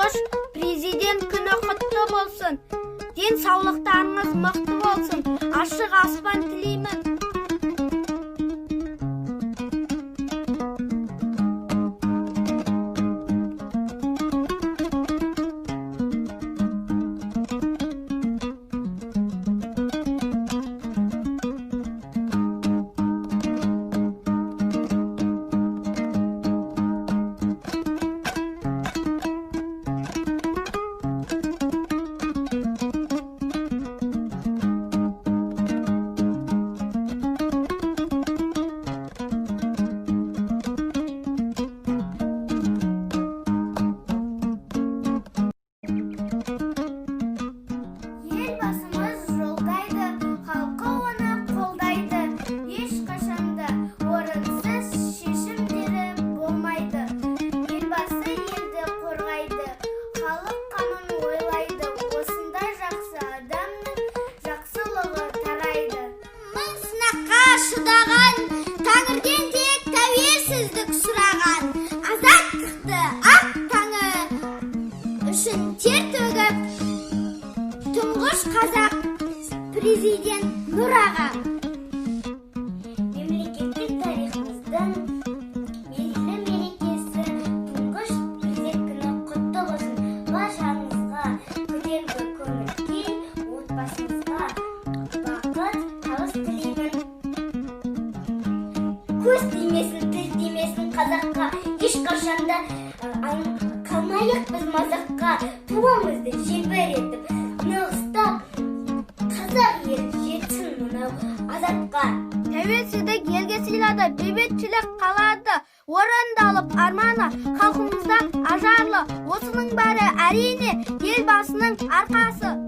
Тұңғыш президент күні құтты болсын. Денсаулықтарыңыз мықты болсын. Ашық аспан тілеймін. Шыдаған, тәңірден тек тәуелсіздік сұраған, азаттықты ақ таңы үшін тер төгіп, тұңғыш қазақ президент Нұраға. Мемлекеттік тарихымыздың белгілі мерекесі тұңғыш президент күні құтты болсын. Баршаңызға көтеріңкі көңіл-күй, отбасыңызға бақыт, табыс тілеймін. Көз тимесін, тіл тимесін қазаққа, ешқашанда қалмайық біз мазаққа. Туымызды желбіретіп, нығыстап, қазақ ел жетсін мынау азатқа. Тәуелсіздік елге сыйлады, бейбітшілік қалады. Орындалып арманы халқымызда ажарлы. Осының бәрі әрине елбасының арқасы.